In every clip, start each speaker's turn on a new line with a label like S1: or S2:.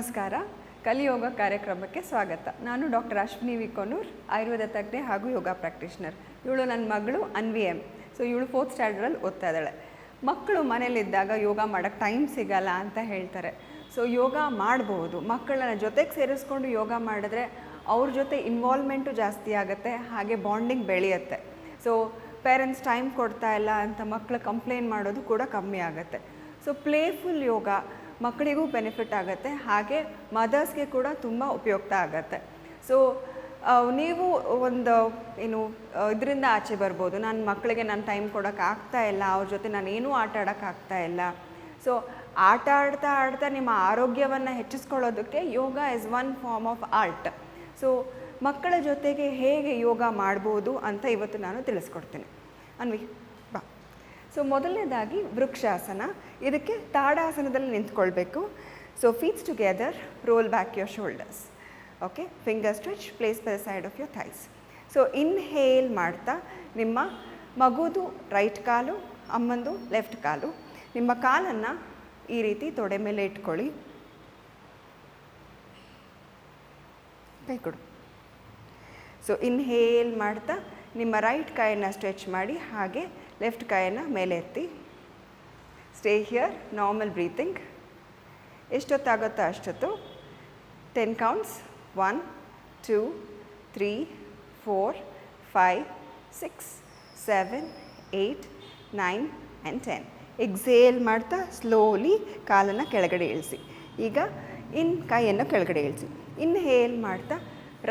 S1: ನಮಸ್ಕಾರ. ಕಲಿಯೋಗ ಕಾರ್ಯಕ್ರಮಕ್ಕೆ ಸ್ವಾಗತ. ನಾನು ಡಾಕ್ಟರ್ ಅಶ್ವಿನಿ ವಿ ಕೊನೂರ್, ಆಯುರ್ವೇದ ತಜ್ಞೆ ಹಾಗೂ ಯೋಗ ಪ್ರಾಕ್ಟೀಷನರ್. ಇವಳು ನನ್ನ ಮಗಳು ಅನ್ವಿ ಎಮ್. ಸೊ ಇವಳು 4th ಸ್ಟ್ಯಾಂಡರ್ಡಲ್ಲಿ ಓದ್ತಾ ಇದ್ದಾಳೆ. ಮಕ್ಕಳು ಮನೇಲಿದ್ದಾಗ ಯೋಗ ಮಾಡೋಕ್ಕೆ ಟೈಮ್ ಸಿಗಲ್ಲ ಅಂತ ಹೇಳ್ತಾರೆ. ಸೊ ಯೋಗ ಮಾಡ್ಬೋದು, ಮಕ್ಕಳನ್ನ ಜೊತೆಗೆ ಸೇರಿಸ್ಕೊಂಡು ಯೋಗ ಮಾಡಿದ್ರೆ ಅವ್ರ ಜೊತೆ ಇನ್ವಾಲ್ವ್ಮೆಂಟು ಜಾಸ್ತಿ ಆಗುತ್ತೆ, ಹಾಗೆ ಬಾಂಡಿಂಗ್ ಬೆಳೆಯುತ್ತೆ. ಸೊ ಪೇರೆಂಟ್ಸ್ ಟೈಮ್ ಕೊಡ್ತಾ ಇಲ್ಲ ಅಂತ ಮಕ್ಕಳು ಕಂಪ್ಲೇಂಟ್ ಮಾಡೋದು ಕೂಡ ಕಮ್ಮಿ ಆಗುತ್ತೆ. ಸೊ ಪ್ಲೇಫುಲ್ ಯೋಗ ಮಕ್ಕಳಿಗೂ ಬೆನಿಫಿಟ್ ಆಗುತ್ತೆ, ಹಾಗೆ ಮದರ್ಸ್ಗೆ ಕೂಡ ತುಂಬ ಉಪಯುಕ್ತ ಆಗುತ್ತೆ. ಸೊ ನೀವು ಒಂದು ಇದರಿಂದ ಆಚೆ ಬರ್ಬೋದು, ನನ್ನ ಮಕ್ಕಳಿಗೆ ನಾನು ಟೈಮ್ ಕೊಡೋಕ್ಕೆ ಆಗ್ತಾ ಇಲ್ಲ, ಅವ್ರ ಜೊತೆ ನಾನು ಏನೂ ಆಟ ಆಡೋಕ್ಕಾಗ್ತಾ ಇಲ್ಲ. ಸೊ ಆಟ ಆಡ್ತಾ ನಿಮ್ಮ ಆರೋಗ್ಯವನ್ನು ಹೆಚ್ಚಿಸ್ಕೊಳ್ಳೋದಕ್ಕೆ yoga is one form of art. So ಮಕ್ಕಳ ಜೊತೆಗೆ ಹೇಗೆ ಯೋಗ ಮಾಡ್ಬೋದು ಅಂತ ಇವತ್ತು ನಾನು ತಿಳಿಸ್ಕೊಡ್ತೀನಿ. ಅನ್ವಿ ಬಾ. ಸೊ ಮೊದಲನೇದಾಗಿ ವೃಕ್ಷಾಸನ. ಇದಕ್ಕೆ ತಾಡಾಸನದಲ್ಲಿ ನಿಂತ್ಕೊಳ್ಬೇಕು. So feets together, roll back your shoulders. Okay, finger stretch, place by the side of your thighs. So inhale ಮಾಡ್ತಾ ನಿಮ್ಮ ಮಗುದು ರೈಟ್ ಕಾಲು, ಅಮ್ಮಂದು ಲೆಫ್ಟ್ ಕಾಲು, ನಿಮ್ಮ ಕಾಲನ್ನು ಈ ರೀತಿ ತೊಡೆ ಮೇಲೆ ಇಟ್ಕೊಳ್ಳಿ. ಕೈ ಕೊಡು. ಸೊ ಇನ್ಹೇಲ್ ಮಾಡ್ತಾ ನಿಮ್ಮ ರೈಟ್ ಕೈಯನ್ನು ಸ್ಟ್ರೆಚ್ ಮಾಡಿ, ಹಾಗೆ ಲೆಫ್ಟ್ ಕೈಯನ್ನು ಮೇಲೆ ಎತ್ತಿ. Stay here, normal breathing. ಎಷ್ಟೊತ್ತಾಗುತ್ತೋ ಅಷ್ಟೊತ್ತು. 10 ಕೌಂಟ್ಸ್. 1 2 3 4 5 6 7 8 9 and 10. ಎಕ್ಸೇಲ್ ಮಾಡ್ತಾ ಸ್ಲೋಲಿ ಕಾಲನ್ನು ಕೆಳಗಡೆ ಇಳಿಸಿ. ಈಗ ಕೈಯನ್ನು ಕೆಳಗಡೆ ಇಳಿಸಿ. ಇನ್ಹೇಲ್ ಮಾಡ್ತಾ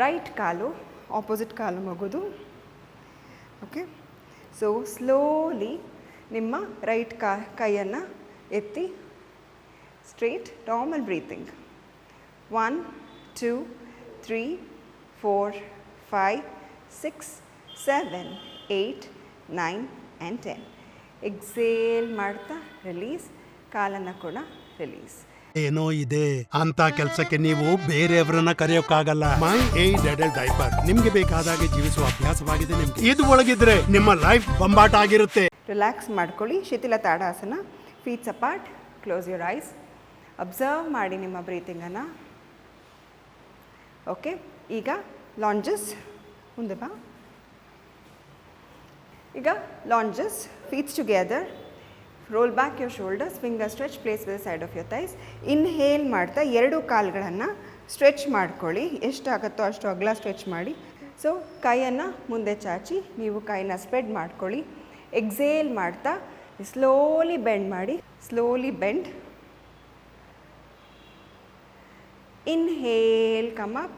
S1: ರೈಟ್ ಕಾಲು ಆಪೋಸಿಟ್ ಕಾಲು ಮಗುದು. ಓಕೆ, ಸೊ ಸ್ಲೋಲಿ ನಿಮ್ಮ ರೈಟ್ ಕೈಯನ್ನು ಎತ್ತಿ straight, normal breathing. 1 2 3 4 5 6 7 8 9 and 10. Exhale ಮಾಡ್ತಾ ರಿಲೀಸ್, ಕಾಲನ್ನು ಕೂಡ ರಿಲೀಸ್.
S2: ಏನೋ ಇದೆ ಅಂತ ಕೆಲಸಕ್ಕೆ ನೀವು ಬೇರೆಯವರನ್ನ ಕರೆಯೋಕ್ಕಾಗಲ್ಲ. ಮೈ ಏಡೆಡ್ ಡೈಪರ್ ನಿಮ್ಗೆ ಬೇಕಾದಾಗೆ ಜೀವಿಸುವ ಅಭ್ಯಾಸವಾಗಿದೆ. ನಿಮ್ಗೆ ಇದು ಒಳಗಿದ್ರೆ ನಿಮ್ಮ ಲೈಫ್ ಬೊಂಬಾಟ ಆಗಿರುತ್ತೆ.
S1: ರಿಲ್ಯಾಕ್ಸ್ ಮಾಡ್ಕೊಳ್ಳಿ. ಶಿಥಿಲ Tadasana. Feets apart, close your eyes. Observe ಮಾಡಿ ನಿಮ್ಮ ಬ್ರೀತಿಂಗನ್ನು. ಓಕೆ, ಈಗ ಲಾಂಜಸ್. ಮುಂದೆ ಬಾ. ಈಗ lunges. Feets together, roll back your shoulders, finger stretch, place by the side of your thighs. Inhale ಮಾಡ್ತಾ ಎರಡು ಕಾಲುಗಳನ್ನು ಸ್ಟ್ರೆಚ್ ಮಾಡ್ಕೊಳ್ಳಿ. ಎಷ್ಟಾಗುತ್ತೋ ಅಷ್ಟು ಅಗಲ ಸ್ಟ್ರೆಚ್ ಮಾಡಿ. ಸೊ ಕೈಯನ್ನು ಮುಂದೆ ಚಾಚಿ ನೀವು ಕೈನ ಸ್ಪ್ರೆಡ್ ಮಾಡ್ಕೊಳ್ಳಿ. ಎಕ್ಸೇಲ್ ಮಾಡ್ತಾ ಸ್ಲೋಲಿ ಬೆಂಡ್ ಮಾಡಿ. Slowly bend. Inhale, come up.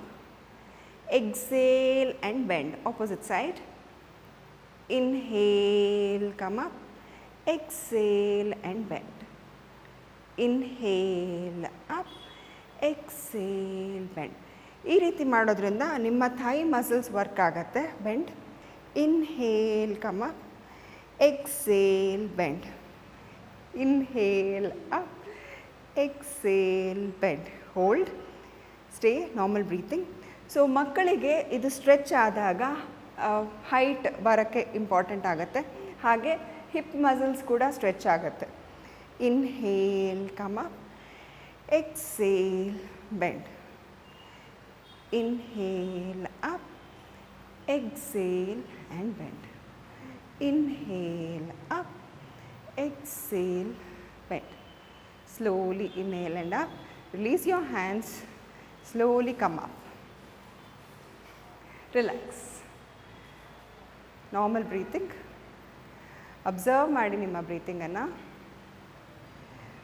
S1: Exhale and bend. Opposite side. Inhale, come up. Exhale and bend. Inhale up, exhale bend. ಈ ರೀತಿ ಮಾಡೋದ್ರಿಂದ ನಿಮ್ಮ ಥೈ ಮಸಲ್ಸ್ ವರ್ಕ್ ಆಗುತ್ತೆ. Bend. Inhale, come up. Exhale bend. Inhale up, exhale bend. Hold. Stay, normal breathing. So ಮಕ್ಕಳಿಗೆ ಇದು stretch ಆದಾಗ height ಬರೋಕ್ಕೆ important ಆಗುತ್ತೆ, ಹಾಗೆ ಹಿಪ್ ಮಸಲ್ಸ್ ಕೂಡ ಸ್ಟ್ರೆಚ್ ಆಗುತ್ತೆ. Inhale, come up. Exhale bend. Inhale up, exhale and bend. Inhale up, exhale bend. Slowly inhale and up. Release your hands. Slowly come up. Relax. Normal breathing. Observe ಮಾಡಿ ನಿಮ್ಮ ಬ್ರೀತಿಂಗನ್ನು.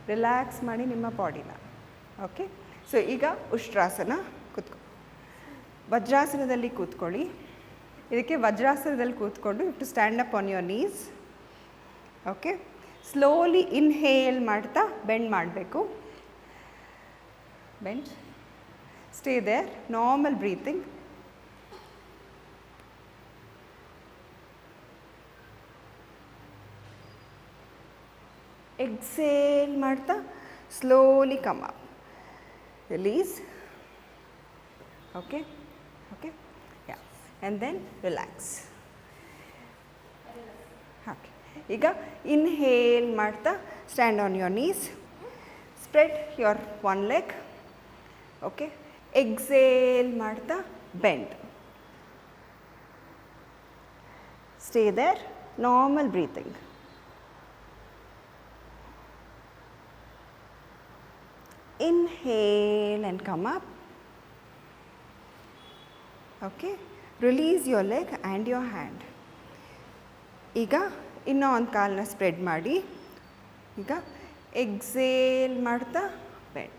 S1: Relax ಮಾಡಿ ನಿಮ್ಮ ಬಾಡಿನ. Okay, so ಈಗ ಉಷ್ಟ್ರಾಸನ. ವಜ್ರಾಸನದಲ್ಲಿ ಕೂತ್ಕೊಳ್ಳಿ. ಇದಕ್ಕೆ ವಜ್ರಾಸನದಲ್ಲಿ ಕೂತ್ಕೊಂಡು you to stand up on your knees. Okay, slowly inhale ಮಾಡ್ತಾ ಬೆಂಡ್ ಮಾಡಬೇಕು. Bend. Stay there, normal breathing. Exhale ಮಾಡ್ತಾ slowly come up. Release. Okay okay yeah, and then relax. Okay, ಈಗ inhale ಮಾಡ್ತಾ stand on your knees, spread your one leg, okay. Exhale ಮಾಡ್ತಾ bend. Stay there, normal breathing. Inhale and come up. Okay. Release your leg and your hand. ಈಗ ಇನ್ನೂ ಒಂದು ಕಾಲನ್ನ spread ಮಾಡಿ. ಈಗ exhale ಮಾಡ್ತಾ ಬೆಂಡ್.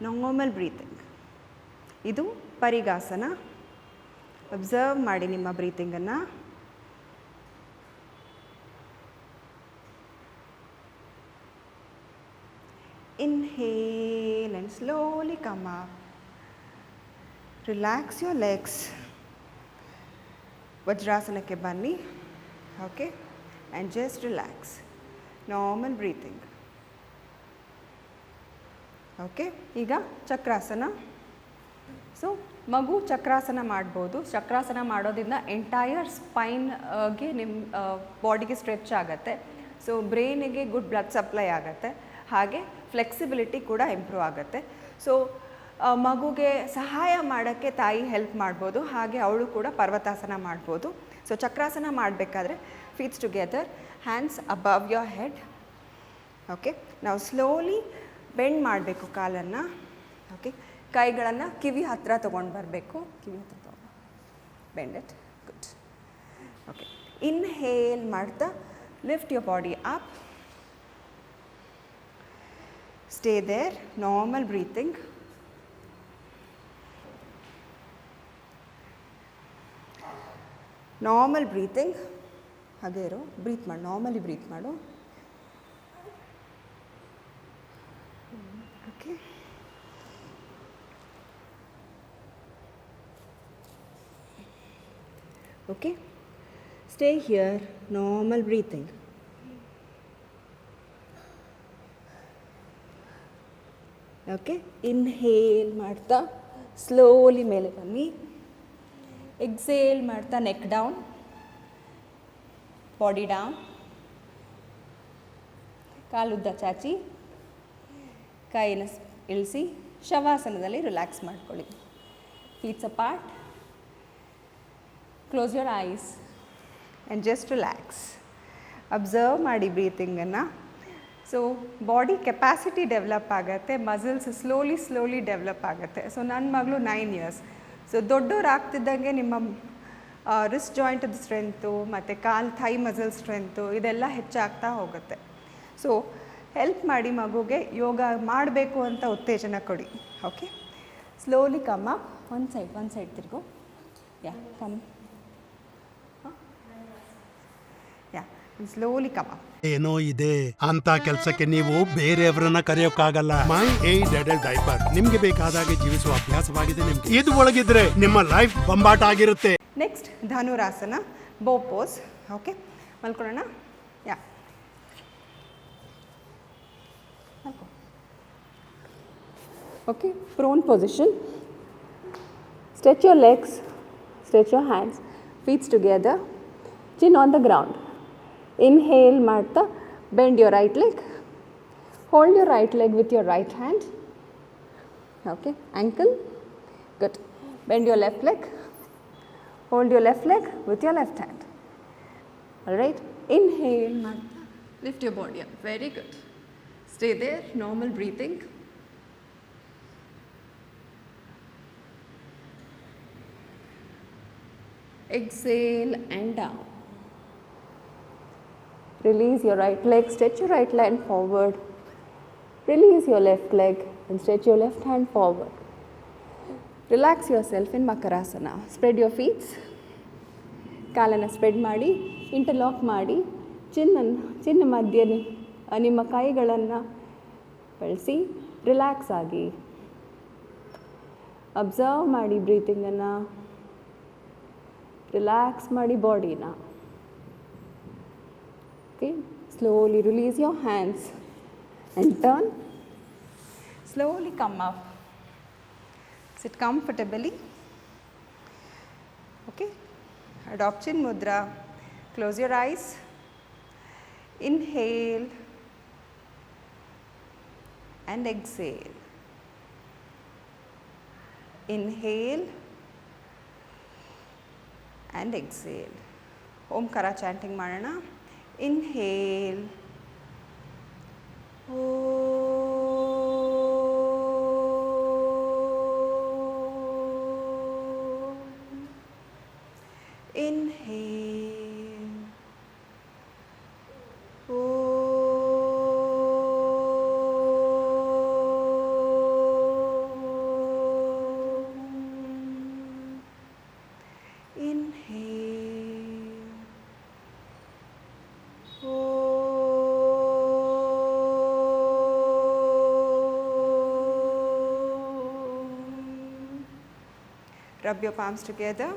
S1: Normal breathing. ಇದು ಪರಿಗಾಸನ. Observe ಮಾಡಿ ನಿಮ್ಮ ಬ್ರೀತಿಂಗನ್ನು. Inhale and slowly come up. Relax your legs. Vajrasanake banni. Okay. And just relax. Normal breathing. Okay. ಈಗ ಚಕ್ರಾಸನ. ಸೊ ಮಗು ಚಕ್ರಾಸನ ಮಾಡ್ಬೋದು. ಚಕ್ರಾಸನ ಮಾಡೋದ್ರಿಂದ ಎಂಟೈರ್ ಸ್ಪೈನ್ಗೆ ನಿಮ್ಮ ಬಾಡಿಗೆ ಸ್ಟ್ರೆಚ್ ಆಗುತ್ತೆ. ಸೊ ಬ್ರೈನಿಗೆ ಗುಡ್ ಬ್ಲಡ್ ಸಪ್ಲೈ ಆಗುತ್ತೆ. ಹಾಗೆ ಫ್ಲೆಕ್ಸಿಬಿಲಿಟಿ ಕೂಡ ಇಂಪ್ರೂವ್ ಆಗುತ್ತೆ. ಸೊ ಮಗುಗೆ ಸಹಾಯ ಮಾಡೋಕ್ಕೆ ತಾಯಿ ಹೆಲ್ಪ್ ಮಾಡ್ಬೋದು. ಹಾಗೆ ಅವಳು ಕೂಡ ಪರ್ವತಾಸನ ಮಾಡ್ಬೋದು. ಸೊ ಚಕ್ರಾಸನ ಮಾಡಬೇಕಾದ್ರೆ ಫೀಟ್ಸ್ together, hands above your head. Okay. ನಾವು ಸ್ಲೋಲಿ ಬೆಂಡ್ ಮಾಡಬೇಕು ಕಾಲನ್ನು. ಓಕೆ. ಕೈಗಳನ್ನು ಕಿವಿ ಹತ್ತಿರ ತೊಗೊಂಡು ಬರಬೇಕು. ಕಿವಿ ಹತ್ತಿರ ತೊಗೊಂಡು bend it. Good. Okay. Inhale ಮಾಡ್ತಾ lift your body up. Stay there, normal breathing. Normal breathing. ಹಾಗೆ ಇರು. ಬ್ರೀತ್ ಮಾಡು. ನಾರ್ಮಲಿ ಬ್ರೀತ್ ಮಾಡು. Okay. Okay. Stay here, normal breathing. Okay. Inhale ಮಾಡ್ತಾ ಸ್ಲೋಲಿ ಮೇಲೆ ಬನ್ನಿ. ಎಕ್ಸೇಲ್ ಮಾಡ್ತಾ ನೆಕ್ ಡೌನ್, ಬಾಡಿ ಡೌನ್. ಕಾಲುದ್ದ ಚಾಚಿ, ಕೈನ ಇಳಿಸಿ ಶವಾಸನದಲ್ಲಿ ರಿಲ್ಯಾಕ್ಸ್ ಮಾಡ್ಕೊಳ್ಳಿ. ಫೀಟ್ಸ್ apart. Close your ice and just relax. Observe ಮಾಡಿ ಬ್ರೀತಿಂಗನ್ನು. ಸೊ ಬಾಡಿ ಕೆಪಾಸಿಟಿ ಡೆವಲಪ್ ಆಗುತ್ತೆ. ಮಸಲ್ಸ್ ಸ್ಲೋಲಿ ಡೆವಲಪ್ ಆಗುತ್ತೆ. ಸೊ ನನ್ನ ಮಗಳು 9 years. ಸೊ ದೊಡ್ಡವ್ರು ಆಗ್ತಿದ್ದಂಗೆ ನಿಮ್ಮ ರಿಸ್ಟ್ ಜಾಯಿಂಟದ ಸ್ಟ್ರೆಂತು ಮತ್ತು ಥೈ ಮಸಲ್ ಸ್ಟ್ರೆಂತು ಇದೆಲ್ಲ ಹೆಚ್ಚಾಗ್ತಾ ಹೋಗುತ್ತೆ. ಸೊ ಹೆಲ್ಪ್ ಮಾಡಿ ಮಗುಗೆ ಯೋಗ ಮಾಡಬೇಕು ಅಂತ ಉತ್ತೇಜನ ಕೊಡಿ. ಓಕೆ. Slowly come up. ಒಂದು ಸೈಡ್ ತಿರುಗು. Yeah come. Yeah slowly come up.
S2: ಏನೋ ಇದೆ ಅಂತ ಕೆಲಸಕ್ಕೆ ನೀವು ಬೇರೆಯವರನ್ನ ಕರೆಯೋಕ್ಕಾಗಲ್ಲ. ಮೈ ಏಡೆಡ್ ಡೈಪರ್ ನಿಮ್ಗೆ ಬೇಕಾದಾಗೆ ಜೀವಿಸುವ ಅಭ್ಯಾಸವಾಗಿದೆ ನಿಮ್ಗೆ. ಇದು ಒಳಗಿದ್ರೆ ನಿಮ್ಮ ಲೈಫ್ ಬಂಬಾಟ ಆಗಿರುತ್ತೆ.
S1: Next Dhanurasana, bow pose. Okay. ಮಲ್ಕೊಳ್ಳೋಣ. ಯಾ ಮಲ್ಕೊ. Okay. Prone position. Stretch your legs, stretch your hands, feets together, chin on the ground. Inhale ಮಾಡ್ತಾ bend your right leg. Hold your right leg with your right hand. Okay. Ankle. Good. Bend your left leg. Hold your left leg with your left hand. All right. Inhale ಮಾಡ್ತಾ lift your body up. Very good. Stay there. Normal breathing. Exhale and down. Release your right leg, stretch your right leg forward. Release your left leg and stretch your left hand forward. Relax yourself in Makarasana. Spread your feet. ಕಾಲನ್ನು spread ಮಾಡಿ, interlock ಮಾಡಿ, ಚಿನ್ನ ಮಧ್ಯೆ ನಿಮ್ಮ ಕೈಗಳನ್ನು ಬಳಸಿ relax ಆಗಿ. Observe ಮಾಡಿ ಬ್ರೀತಿಂಗನ್ನು. ರಿಲ್ಯಾಕ್ಸ್ ಮಾಡಿ ಬಾಡಿನ. Okay. Slowly release your hands and turn. Slowly come up. Sit comfortably. Okay. Adopt Chin Mudra. Close your eyes. Inhale. and exhale. Inhale and exhale. Omkara chanting ಮಾಡೋಣ. Inhale. Inhale. Inhale. Rub your palms together.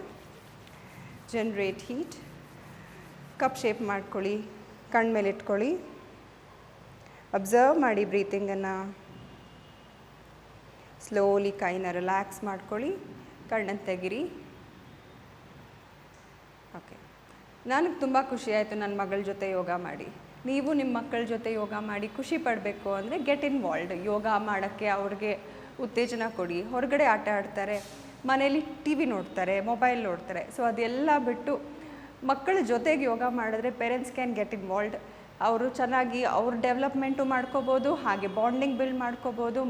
S1: Generate heat. Cup shape ಮಾಡ್ಕೊಳ್ಳಿ, ಕಣ್ಣು ಮೇಲೆ ಇಟ್ಕೊಳ್ಳಿ. Observe ಮಾಡಿ ಬ್ರೀತಿಂಗನ್ನು. Slowly ಕೈನ relax ಮಾಡ್ಕೊಳ್ಳಿ, ಕಣ್ಣನ್ನು ತೆಗಿರಿ. ಓಕೆ, ನನಗೆ ತುಂಬ ಖುಷಿ ಆಯಿತು ನನ್ನ ಮಗಳ ಜೊತೆ ಯೋಗ ಮಾಡಿ. ನೀವು ನಿಮ್ಮ ಮಕ್ಕಳ ಜೊತೆ ಯೋಗ ಮಾಡಿ ಖುಷಿ ಪಡಬೇಕು ಅಂದರೆ ಗೆಟ್ ಇನ್ವಾಲ್ವ್ಡ್. ಯೋಗ ಮಾಡೋಕ್ಕೆ ಅವ್ರಿಗೆ ಉತ್ತೇಜನ ಕೊಡಿ. ಹೊರಗಡೆ ಆಟ ಆಡ್ತಾರೆ, ಮನೇಲಿ ಟಿ ವಿ ನೋಡ್ತಾರೆ, ಮೊಬೈಲ್ ನೋಡ್ತಾರೆ. ಸೊ ಅದೆಲ್ಲ ಬಿಟ್ಟು ಮಕ್ಕಳ ಜೊತೆಗೆ ಯೋಗ ಮಾಡಿದ್ರೆ ಪೇರೆಂಟ್ಸ್ ಕ್ಯಾನ್ ಗೆಟ್ ಇನ್ವಾಲ್ವ್ಡ್. ಅವರು ಚೆನ್ನಾಗಿ ಅವ್ರ ಡೆವಲಪ್ಮೆಂಟು ಮಾಡ್ಕೋಬೋದು, ಹಾಗೆ ಬಾಂಡಿಂಗ್ ಬಿಲ್ಡ್ ಮಾಡ್ಕೋಬೋದು,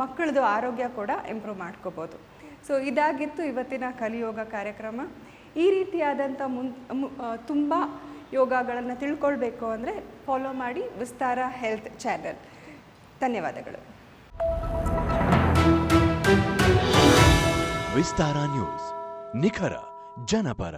S1: ಮಕ್ಕಳದು ಆರೋಗ್ಯ ಕೂಡ ಇಂಪ್ರೂವ್ ಮಾಡ್ಕೋಬೋದು. ಸೊ ಇದಾಗಿತ್ತು ಇವತ್ತಿನ ಕಲಿಯೋಗ ಕಾರ್ಯಕ್ರಮ. ಈ ರೀತಿಯಾದಂಥ ತುಂಬ ಯೋಗಗಳನ್ನು ತಿಳ್ಕೊಳ್ಬೇಕು ಅಂದರೆ ಫಾಲೋ ಮಾಡಿ ವಿಸ್ತಾರ ಹೆಲ್ತ್ ಚಾನೆಲ್. ಧನ್ಯವಾದಗಳು.
S3: ವಿಸ್ತಾರ ನ್ಯೂಸ್, ನಿಖರ ಜನಪರ.